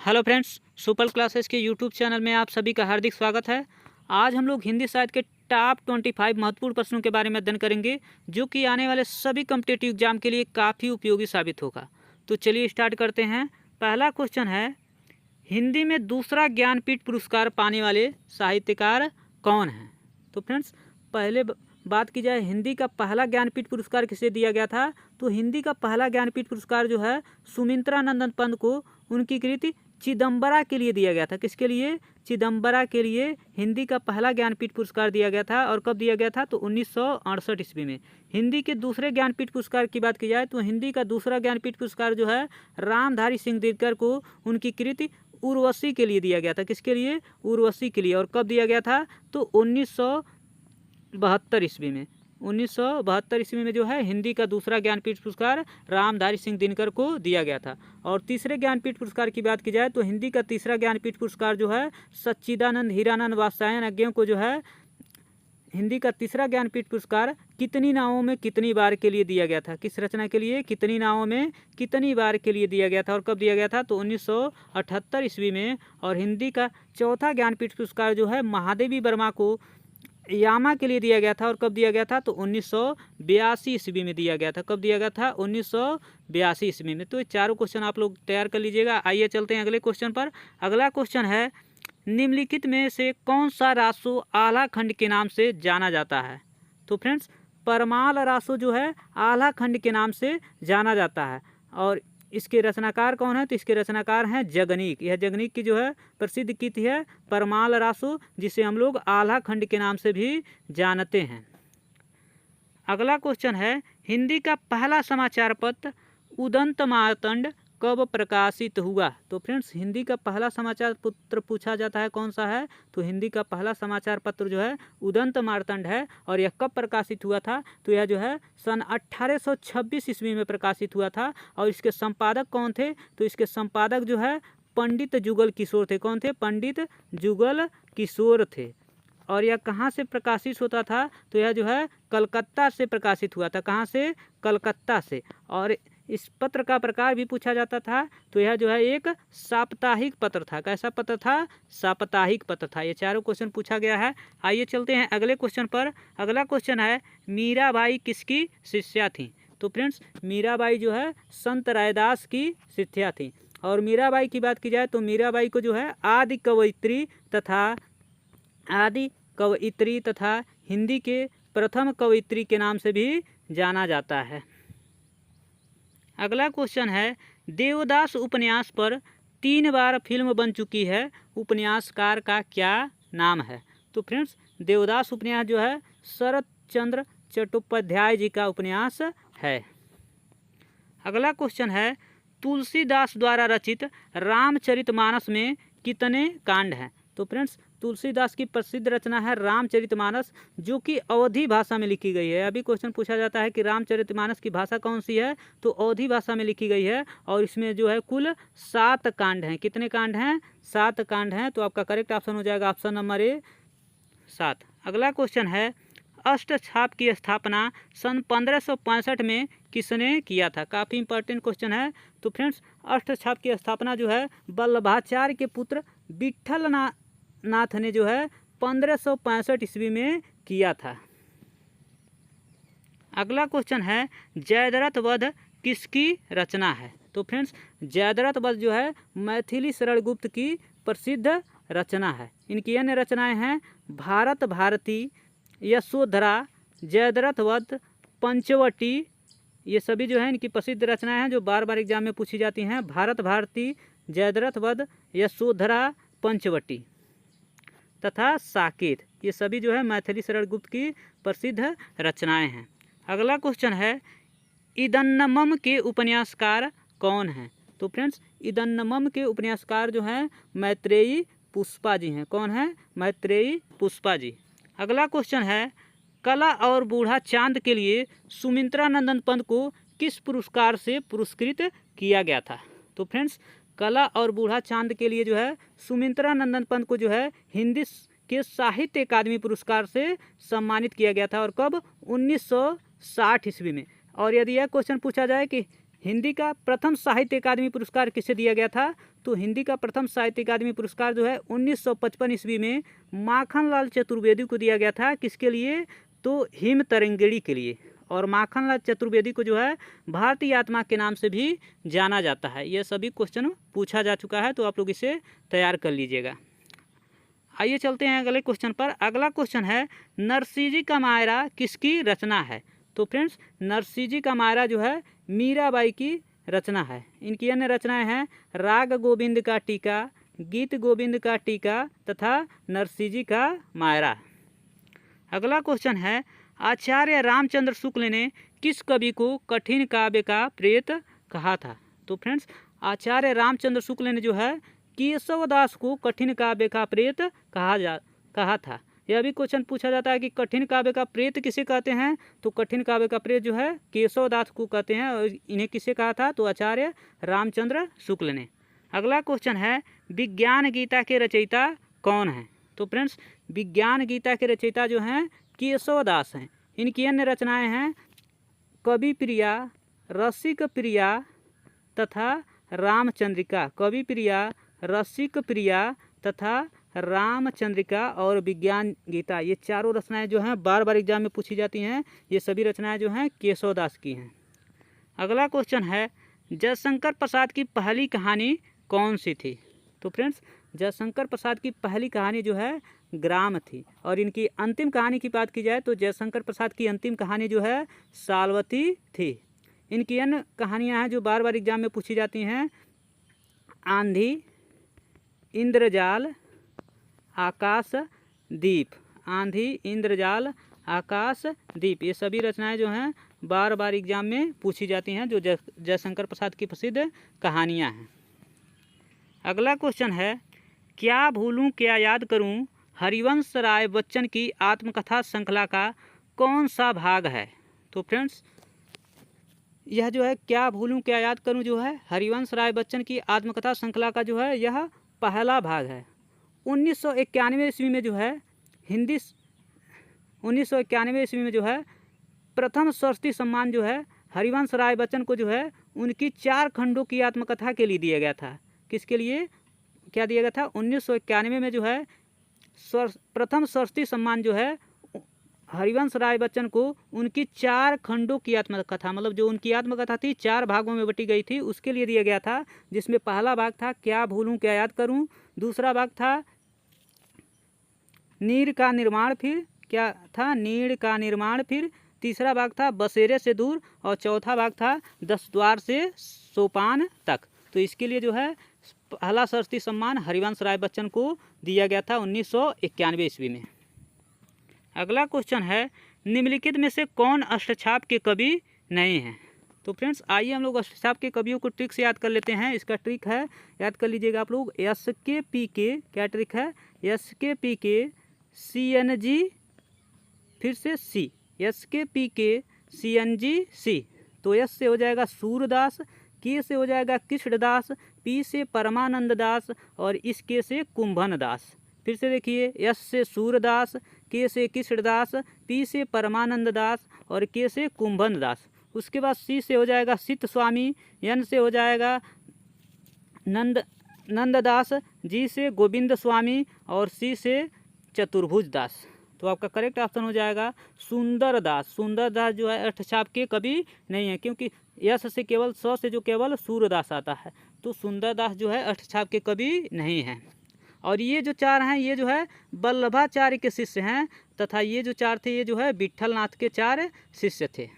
Hello friends, super classes के YouTube channel में आप सभी का हार्दिक स्वागत है। आज हम लोग हिंदी साहित्य के टॉप 25 महत्वपूर्ण प्रश्नों के बारे में अध्ययन करेंगे, जो कि आने वाले सभी कॉम्पिटिटिव एग्जाम के लिए काफ़ी उपयोगी साबित होगा। तो चलिए स्टार्ट करते हैं। पहला क्वेश्चन है, हिंदी में दूसरा ज्ञानपीठ पुरस्कार पाने वाले साहित्यकार कौन हैं? तो फ्रेंड्स, पहले बात की जाए हिंदी का पहला ज्ञानपीठ पुरस्कार किसे दिया गया था, तो हिंदी का पहला ज्ञानपीठ पुरस्कार जो है सुमित्रा नंदन पंत को उनकी कृति चिदम्बरा के लिए दिया गया था। किसके लिए? चिदम्बरा के लिए हिंदी का पहला ज्ञानपीठ पुरस्कार दिया गया था। और कब दिया गया था? तो 1968 ईस्वी में। हिंदी के दूसरे ज्ञानपीठ पुरस्कार की बात की जाए तो हिंदी का दूसरा ज्ञानपीठ पुरस्कार जो है रामधारी सिंह दिनकर को उनकी कृति उर्वशी के लिए दिया गया था। किसके लिए? उर्वशी के लिए। और कब दिया गया था? तो 1972 ईस्वी में। 1972 ईस्वी में जो है हिंदी का दूसरा ज्ञानपीठ पुरस्कार रामधारी सिंह दिनकर को दिया गया था। और तीसरे ज्ञानपीठ पुरस्कार की बात की जाए तो हिंदी का तीसरा ज्ञानपीठ पुरस्कार जो है सच्चिदानंद हीरानंद वात्स्यायन को जो है हिंदी का तीसरा ज्ञानपीठ पुरस्कार कितनी नावों में कितनी बार के लिए दिया गया था। किस रचना के लिए? कितनी नावों में कितनी बार के लिए दिया गया था। और कब दिया गया था? तो 1978 ईस्वी में। और हिंदी का चौथा ज्ञानपीठ पुरस्कार जो है महादेवी वर्मा को यामा के लिए दिया गया था। और कब दिया गया था? तो 1982 ईस्वी में दिया गया था। कब दिया गया था? 1982 ईस्वी में। तो ये चारों क्वेश्चन आप लोग तैयार कर लीजिएगा। आइए चलते हैं अगले क्वेश्चन पर। अगला क्वेश्चन है, निम्नलिखित में से कौन सा रासो आल्हा खंड के नाम से जाना जाता है? तो फ्रेंड्स, परमाल रासो जो है आल्हा खंड के नाम से जाना जाता है। और इसके रचनाकार कौन है? तो इसके रचनाकार हैं जगनीक। यह जगनीक की जो है प्रसिद्ध कृति है परमाल रासो, जिसे हम लोग आल्हा खंड के नाम से भी जानते हैं। अगला क्वेश्चन है, हिंदी का पहला समाचार पत्र उदंत मार्तंड कब प्रकाशित हुआ? तो फ्रेंड्स, हिंदी का पहला समाचार पत्र पूछा जाता है कौन सा है? तो हिंदी का पहला समाचार पत्र जो है उदंत मार्तंड है। और यह कब प्रकाशित हुआ था? तो यह जो है सन 1826 ईस्वी में प्रकाशित हुआ था। और इसके संपादक कौन थे? तो इसके संपादक जो है पंडित जुगल किशोर थे। कौन थे? पंडित जुगल किशोर थे। और यह कहाँ से प्रकाशित होता था? तो यह जो है कलकत्ता से प्रकाशित हुआ था। कहाँ से? कलकत्ता से। और इस पत्र का प्रकार भी पूछा जाता था। तो यह जो है एक साप्ताहिक पत्र था। कैसा पत्र था? साप्ताहिक पत्र था। ये चारों क्वेश्चन पूछा गया है। आइए चलते हैं अगले क्वेश्चन पर। अगला क्वेश्चन है, मीराबाई किसकी शिष्या थी? तो फ्रेंड्स, मीराबाई जो है संत रायदास की शिष्या थी। और मीराबाई की बात की जाए तो मीराबाई को जो है आदि कवयित्री तथा हिंदी के प्रथम कवयित्री के नाम से भी जाना जाता है। अगला क्वेश्चन है, देवदास उपन्यास पर 3 बार फिल्म बन चुकी है, उपन्यासकार का क्या नाम है? तो फ्रेंड्स, देवदास उपन्यास जो है शरत चंद्र चट्टोपाध्याय जी का उपन्यास है। अगला क्वेश्चन है, तुलसीदास द्वारा रचित रामचरितमानस में कितने कांड हैं? तो फ्रेंड्स, तुलसीदास की प्रसिद्ध रचना है रामचरितमानस, जो कि अवधी भाषा में लिखी गई है। अभी क्वेश्चन पूछा जाता है कि रामचरितमानस की भाषा कौन सी है? तो अवधी भाषा में लिखी गई है। और इसमें जो है कुल 7 कांड हैं। कितने कांड हैं? 7 कांड हैं। तो आपका करेक्ट ऑप्शन हो जाएगा ऑप्शन नंबर ए, 7। अगला क्वेश्चन है, अष्टछाप की स्थापना सन 1565 में किसने किया था? काफ़ी इंपॉर्टेंट क्वेश्चन है। तो फ्रेंड्स, अष्टछाप की स्थापना जो है वल्लभाचार्य के पुत्र विट्ठल नाथ ने जो है 1565 ईस्वी में किया था। अगला क्वेश्चन है, जयद्रथ वध किसकी रचना है? तो फ्रेंड्स, जयद्रथ वध जो है मैथिली शरण गुप्त की प्रसिद्ध रचना है। इनकी अन्य रचनाएं हैं भारत भारती, यशोधरा, जयद्रथ वध, पंचवटी। ये सभी जो है इनकी प्रसिद्ध रचनाएं हैं जो बार बार एग्जाम में पूछी जाती हैं। भारत भारती, जयद्रथ वध, यशोधरा, पंचवटी तथा साकेत, ये सभी जो है मैथिली शरण गुप्त की प्रसिद्ध रचनाएं हैं। अगला क्वेश्चन है, इदन्नमम के उपन्यासकार कौन हैं? तो फ्रेंड्स, इदन्नमम के उपन्यासकार जो हैं मैत्रेयी पुष्पा जी हैं। कौन है? मैत्रेयी पुष्पा जी। अगला क्वेश्चन है, कला और बूढ़ा चांद के लिए सुमित्रा नंदन पंत को किस पुरस्कार से पुरस्कृत किया गया था? तो फ्रेंड्स, कला और बूढ़ा चांद के लिए जो है सुमित्रा नंदन पंत को जो है हिंदी के साहित्य अकादमी पुरस्कार से सम्मानित किया गया था। और कब? 1960 ईस्वी में। और यदि यह क्वेश्चन पूछा जाए कि हिंदी का प्रथम साहित्य अकादमी पुरस्कार किसे दिया गया था? तो हिंदी का प्रथम साहित्य अकादमी पुरस्कार जो है 1955 ईस्वी में माखनलाल चतुर्वेदी को दिया गया था। किसके लिए? तो हिम तरंगिणी के लिए। और माखनलाल चतुर्वेदी को जो है भारतीय आत्मा के नाम से भी जाना जाता है। यह सभी क्वेश्चन पूछा जा चुका है, तो आप लोग इसे तैयार कर लीजिएगा। आइए चलते हैं अगले क्वेश्चन पर। अगला क्वेश्चन है, नरसिंह का मायरा किसकी रचना है? तो फ्रेंड्स, नरसिंह का मायरा जो है मीराबाई की रचना है। इनकी अन्य रचनाएं हैं राग गोविंद का टीका, गीत गोविंद का टीका तथा नरसिंह का मायरा। अगला क्वेश्चन है, आचार्य रामचंद्र शुक्ल ने किस कवि को कठिन काव्य का प्रेत कहा था? तो फ्रेंड्स, आचार्य रामचंद्र शुक्ल ने जो है केशवदास को कठिन काव्य का प्रेत कहा था। यह भी क्वेश्चन पूछा जाता है कि कठिन काव्य का प्रेत किसे कहते हैं? तो कठिन काव्य का प्रेत जो है केशवदास को कहते हैं। और इन्हें किसे कहा था? तो आचार्य रामचंद्र शुक्ल ने। अगला क्वेश्चन है, विज्ञान गीता के रचयिता कौन है? तो फ्रेंड्स, विज्ञान गीता के रचयिता जो हैं केशवदास हैं। इनकी अन्य रचनाएं हैं कवि प्रिया, रसिक प्रिया तथा रामचंद्रिका। कवि प्रिया, रसिक प्रिया तथा रामचंद्रिका और विज्ञान गीता, ये चारों रचनाएं जो हैं बार बार एग्जाम में पूछी जाती हैं। ये सभी रचनाएं जो हैं केशवदास की हैं। अगला क्वेश्चन है, जयशंकर प्रसाद की पहली कहानी कौन सी थी? तो फ्रेंड्स, जयशंकर प्रसाद की पहली कहानी जो है ग्राम थी। और इनकी अंतिम कहानी की बात की जाए तो जयशंकर प्रसाद की अंतिम कहानी जो है सालवती थी। इनकी अन्य कहानियाँ हैं जो बार बार एग्जाम में पूछी जाती हैं, आंधी, इंद्रजाल, आकाश दीप। आंधी, इंद्रजाल, आकाश दीप, ये सभी रचनाएं जो हैं बार बार एग्जाम में पूछी जाती हैं, जो जयशंकर प्रसाद की प्रसिद्ध कहानियां हैं। अगला क्वेश्चन है, क्या भूलूं क्या याद करूं हरिवंश राय बच्चन की आत्मकथा श्रृंखला का कौन सा भाग है? तो फ्रेंड्स, यह जो है क्या भूलूं क्या याद करूं जो है हरिवंश राय बच्चन की आत्मकथा श्रृंखला का जो है यह पहला भाग है। 1991 ईस्वी में जो है 1991 ईस्वी में जो है प्रथम सरस्वती सम्मान जो है हरिवंश राय बच्चन को जो है उनकी 4 खंडों की आत्मकथा के लिए दिया गया था। किसके लिए क्या दिया गया था? 1991 में जो है प्रथम सरस्वती सम्मान जो है हरिवंश राय बच्चन को उनकी 4 खंडों की आत्मकथा, मतलब जो उनकी आत्मकथा थी 4 भागों में बटी गई थी, उसके लिए दिया गया था। जिसमें पहला भाग था क्या भूलूं क्या याद करूं, दूसरा भाग था नीड़ का निर्माण, फिर क्या था? नीड़ का निर्माण, फिर तीसरा भाग था बसेरे से दूर और चौथा भाग था 10 द्वार से सोपान तक। तो इसके लिए जो है पहला सरस्वती सम्मान हरिवंश राय बच्चन को दिया गया था 1991 ईस्वी में। अगला क्वेश्चन है, निम्नलिखित में से कौन अष्टछाप के कवि नहीं हैं? तो फ्रेंड्स, आइए हम लोग अष्टछाप के कवियों को ट्रिक से याद कर लेते हैं। इसका ट्रिक है, याद कर लीजिएगा आप लोग, SKPK। क्या ट्रिक है? SKPK CNG, फिर से C, SKPK CNG C। तो S से हो जाएगा सूरदास, K से हो जाएगा कृष्णदास, P से परमानंद दास और इस K से कुंभन दास। फिर से देखिए, S से सूरदास, K से कृष्णदास, P से परमानंद दास और K से कुंभन दास। उसके बाद C से हो जाएगा सिद्ध स्वामी, N से हो जाएगा नंददास, G से गोविंद स्वामी और C से चतुर्भुज दास। तो आपका करेक्ट ऑप्शन हो जाएगा सुंदर दास। सुंदर दास जो है अष्टछाप के कवि नहीं है, क्योंकि यश से केवल स से जो केवल सूरदास आता है, तो सुंदर दास जो है अष्टछाप के कवि नहीं हैं। और ये जो 4 हैं ये जो है वल्लभाचार्य के शिष्य हैं, तथा ये जो 4 थे ये जो है विट्ठल नाथ के 4 शिष्य थे।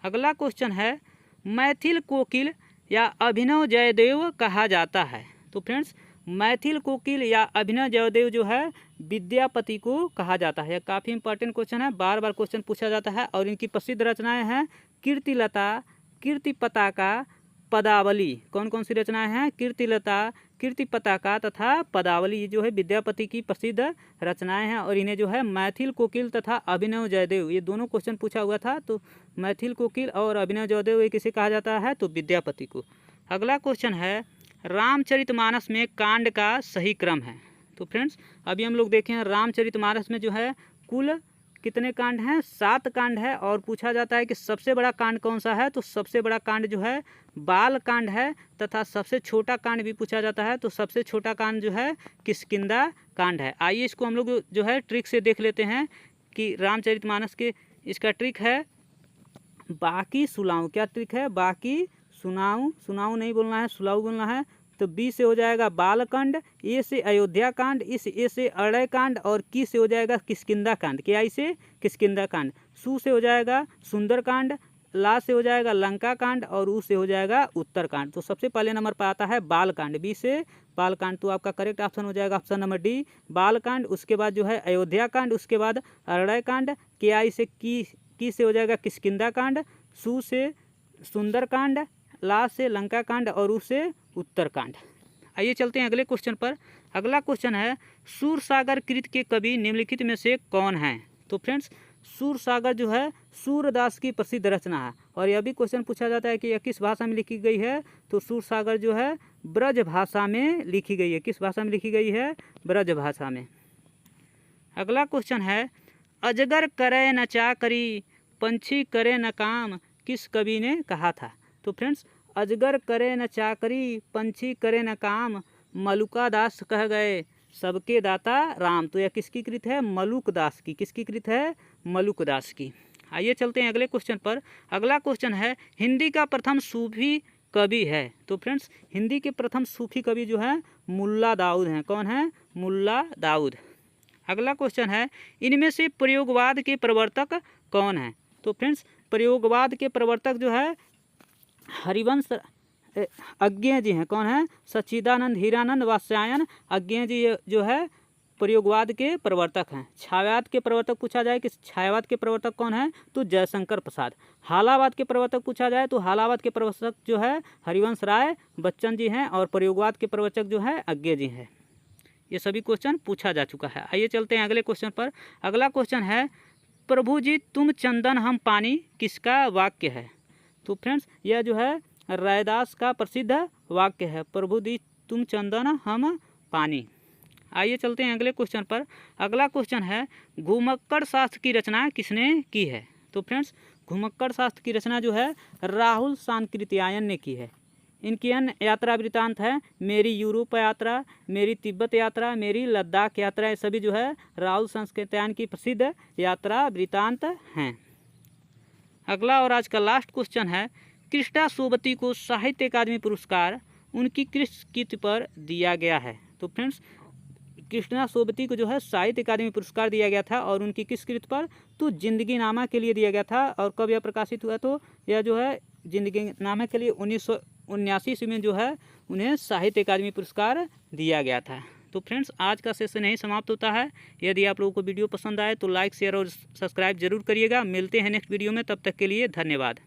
अगला क्वेश्चन है, मैथिल कोकिल या अभिनव जयदेव कहा जाता है? तो फ्रेंड्स, मैथिल कोकिल या अभिनव जयदेव जो है विद्यापति को कहा जाता है। काफ़ी इंपॉर्टेंट क्वेश्चन है, बार बार क्वेश्चन पूछा जाता है। और इनकी प्रसिद्ध रचनाएं हैं कीर्तिलता, कीर्ति पताका, पदावली। कौन कौन सी रचनाएं हैं? कीर्तिलता, कीर्ति पताका तथा पदावली, ये जो है विद्यापति की प्रसिद्ध रचनाएं हैं। और इन्हें जो है मैथिल कोकिल तथा अभिनव जयदेव, ये दोनों क्वेश्चन पूछा हुआ था। तो मैथिल कोकिल और अभिनव जयदेव ये किसे कहा जाता है? तो विद्यापति को। अगला क्वेश्चन है, रामचरितमानस में कांड का सही क्रम है? तो फ्रेंड्स, अभी हम लोग देखें रामचरितमानस में जो है कुल कितने कांड हैं? 7 कांड है। और पूछा जाता है कि सबसे बड़ा कांड कौन सा है? तो सबसे बड़ा कांड जो है बाल कांड है। तथा सबसे छोटा कांड भी पूछा जाता है, तो सबसे छोटा कांड जो है किष्किंधा कांड है। आइए इसको हम लोग जो है ट्रिक से देख लेते हैं कि रामचरितमानस के इसका ट्रिक है बाकी सुलाऊं। क्या ट्रिक है? बाकी सुनाऊं, सुनाऊं नहीं बोलना है, सुलाऊ बोलना है। तो बी से हो जाएगा बालकांड, ए से अयोध्या कांड, इस ए से अड़य कांड, और की से हो जाएगा किष्किंधा कांड। क्या इसे? किष्किंधा कांड। सु से हो जाएगा सुंदर कांड, ला से हो जाएगा लंका कांड, और ऊ से हो जाएगा उत्तर कांड। तो सबसे पहले नंबर पर आता है बालकांड, बी से बालकांड। तो आपका करेक्ट ऑप्शन हो जाएगा ऑप्शन नंबर डी बालकांड। उसके बाद जो है अयोध्या कांड, उसके बाद अरण्य कांड, क्या इसे की से हो जाएगा किष्किंधा कांड, सु से सुंदर कांड, ला से लंका कांड, और ऊ से उत्तर कांड। आइए चलते हैं अगले क्वेश्चन पर। अगला क्वेश्चन है सूरसागर कृत के कवि निम्नलिखित में से कौन है? तो फ्रेंड्स सूरसागर जो है सूरदास की प्रसिद्ध रचना है। और यह भी क्वेश्चन पूछा जाता है कि यह किस भाषा में लिखी गई है? तो सूरसागर जो है ब्रज भाषा में लिखी गई है। किस भाषा में लिखी गई है? ब्रज भाषा में। अगला क्वेश्चन है अजगर करे न चाकरी, पंछी करे न काम, किस कवि ने कहा था? तो फ्रेंड्स अजगर करे न चाकरी, पंछी करे न काम, मलुका दास कह गए सबके दाता राम। तो यह किसकी कृत है? मलुक दास की। किसकी कृत है? मलुक दास की। आइए चलते हैं अगले क्वेश्चन पर। अगला क्वेश्चन है हिंदी का प्रथम सूफी कवि है? तो फ्रेंड्स हिंदी के प्रथम सूफी कवि जो है मुल्ला दाऊद हैं। कौन है? मुल्ला दाऊद। अगला क्वेश्चन है इनमें से प्रयोगवाद के प्रवर्तक कौन है? तो फ्रेंड्स प्रयोगवाद के प्रवर्तक जो है हरिवंश अज्ञेय जी हैं। कौन है? सच्चिदानंद हीरानंद वात्स्यायन अज्ञेय जी जो है प्रयोगवाद के प्रवर्तक हैं। छायावाद के प्रवर्तक पूछा जाए कि छायावाद के प्रवर्तक कौन है? तो जयशंकर प्रसाद। हालावाद के प्रवर्तक पूछा जाए तो हालावाद के प्रवर्तक जो है हरिवंश राय बच्चन जी हैं, और प्रयोगवाद के प्रवर्तक जो है अज्ञेय जी हैं। ये सभी क्वेश्चन पूछा जा चुका है। आइए चलते हैं अगले क्वेश्चन पर। अगला क्वेश्चन है प्रभु जी तुम चंदन हम पानी, किसका वाक्य है? तो फ्रेंड्स यह जो है रैदास का प्रसिद्ध वाक्य है, प्रभु जी तुम चंदन हम पानी। आइए चलते हैं अगले क्वेश्चन पर। अगला क्वेश्चन है घुमक्कड़ शास्त्र की रचना किसने की है? तो फ्रेंड्स घुमक्कड़ शास्त्र की रचना जो है राहुल सांकृत्यायन ने की है। इनकी अन्य यात्रा वृतांत है मेरी यूरोप यात्रा, मेरी तिब्बत यात्रा, मेरी लद्दाख यात्रा। ये सभी जो है राहुल सांकृत्यायन की प्रसिद्ध यात्रा वृतांत हैं। अगला और आज का लास्ट क्वेश्चन है कृष्णा सोबती को साहित्य अकादमी पुरस्कार उनकी किस कृति पर दिया गया है? तो फ्रेंड्स कृष्णा सोबती को जो है साहित्य अकादमी पुरस्कार दिया गया था, और उनकी किस कृति पर? तो जिंदगी नामा के लिए दिया गया था। और कब यह प्रकाशित हुआ? तो यह जो है जिंदगी नामा के लिए 1979 ईस्वी में जो है उन्हें साहित्य अकादमी पुरस्कार दिया गया था। तो फ्रेंड्स आज का सेशन यहीं समाप्त होता है। यदि आप लोगों को वीडियो पसंद आए तो लाइक शेयर और सब्सक्राइब जरूर करिएगा। मिलते हैं नेक्स्ट वीडियो में, तब तक के लिए धन्यवाद।